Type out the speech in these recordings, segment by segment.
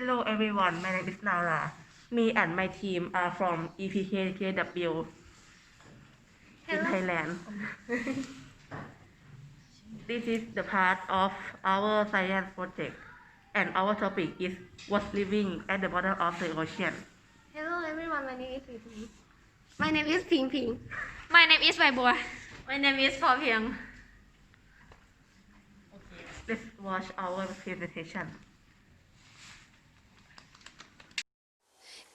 Hello everyone, my name is Nara. Me and my team are from EPKKW in Thailand. This is the part of our science project, and our topic is what's living at the bottom of the ocean. Hello everyone, my name is Ping Ping. My name is Ping Ping. My name is Bai Bua. My name is Phò Phiang. Let's watch our presentation.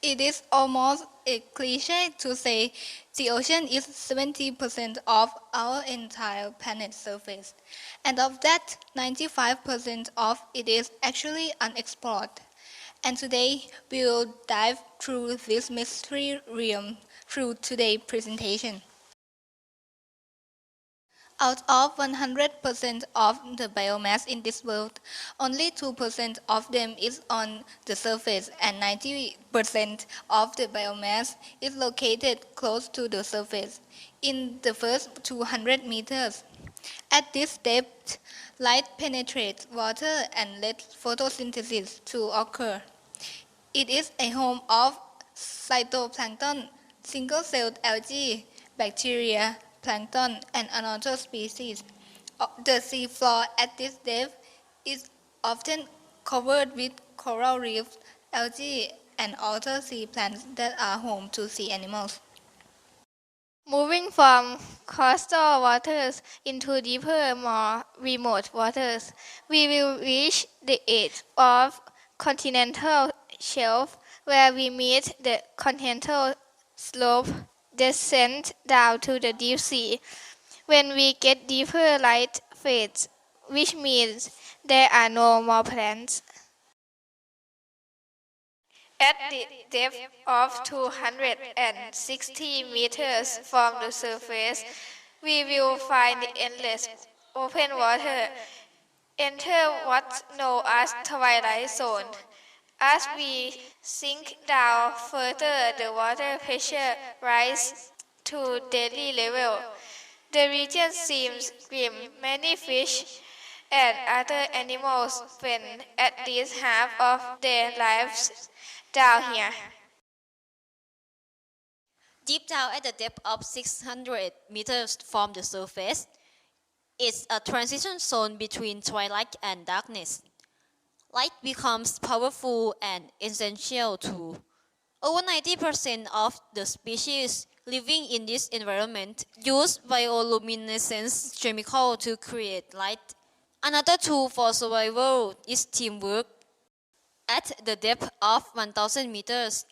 It is almost a cliche to say the ocean is 70% of our entire planet's surface, and of that, 95% of it is actually unexplored. And today, we will dive through this mystery realm through today's presentation. Out of 100% of the biomass in this world, only 2% of them is on the surface and 90% of the biomass is located close to the surface, in the first 200 meters. At this depth, light penetrates water and lets photosynthesis to occur. It is a home of phytoplankton, single-celled algae, bacteria, plankton, and another species. The seafloor at this depth is often covered with coral reefs, algae, and other sea plants that are home to sea animals. Moving from coastal waters into deeper, more remote waters, we will reach the edge of continental shelf where we meet the continental slope descent down to the deep sea. When we get deeper, light fades, which means there are no more plants. At the depth of 260 meters from the surface, we will find the endless open water. Enter what's known as twilight zone. As we sink down further, the water pressure rises to deadly level. The region seems grim. Many fish and other animals spend at least half of their lives down here. Deep down at the depth of 600 meters from the surface, it's a transition zone between twilight and darkness. Light becomes powerful and essential too. Over 90% of the species living in this environment use bioluminescence chemical to create light. Another tool for survival is teamwork. At the depth of 1,000 meters,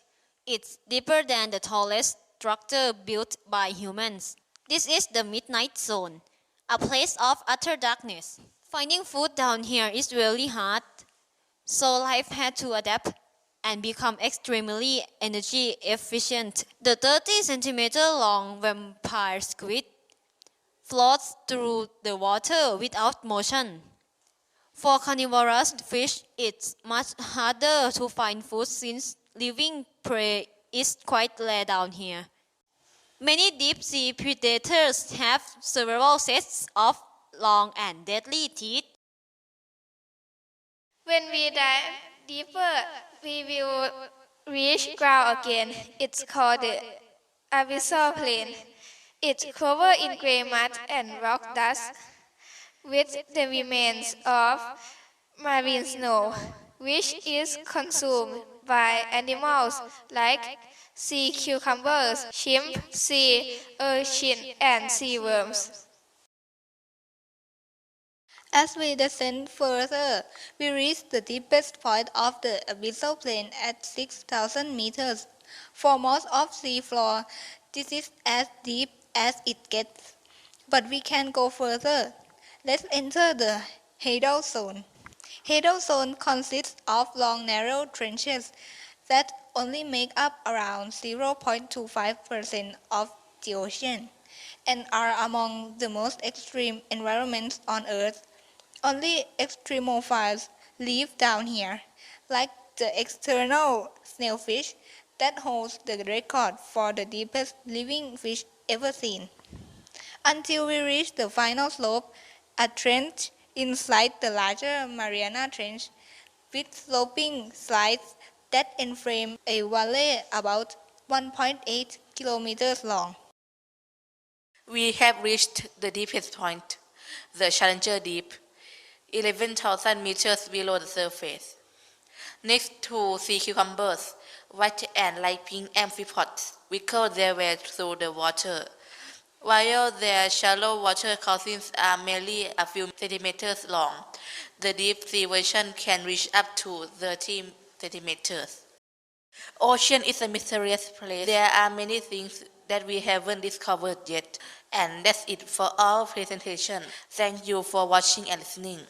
it's deeper than the tallest structure built by humans. This is the midnight zone, a place of utter darkness. Finding food down here is really hard, so life had to adapt and become extremely energy efficient. The 30-centimeter long vampire squid floats through the water without motion. For carnivorous fish, it's much harder to find food since living prey is quite rare down here. Many deep-sea predators have several sets of long and deadly teeth. When we dive deeper, we will reach ground again. It's called the abyssal plain. It's covered in gray mud and rock dust, with the remains of marine snow, which is consumed by animals like sea cucumbers, shrimp, sea urchin, and sea worms. As we descend further, we reach the deepest point of the abyssal plain at 6,000 meters. For most of seafloor, this is as deep as it gets. But we can go further. Let's enter the Hadal zone. Hadal zone consists of long narrow trenches that only make up around 0.25% of the ocean and are among the most extreme environments on Earth. Only extremophiles live down here, like the external snailfish that holds the record for the deepest living fish ever seen. Until we reach the final slope, a trench inside the larger Mariana Trench, with sloping sides that enframe a valley about 1.8 kilometers long. We have reached the deepest point, the Challenger Deep, 11,000 meters below the surface. Next to sea cucumbers, white and light pink amphipods wiggle their way through the water, while their shallow water crossings are merely a few centimeters long. The deep sea version can reach up to 30 centimeters. Ocean is a mysterious place. There are many things that we haven't discovered yet. And that's it for our presentation. Thank you for watching and listening.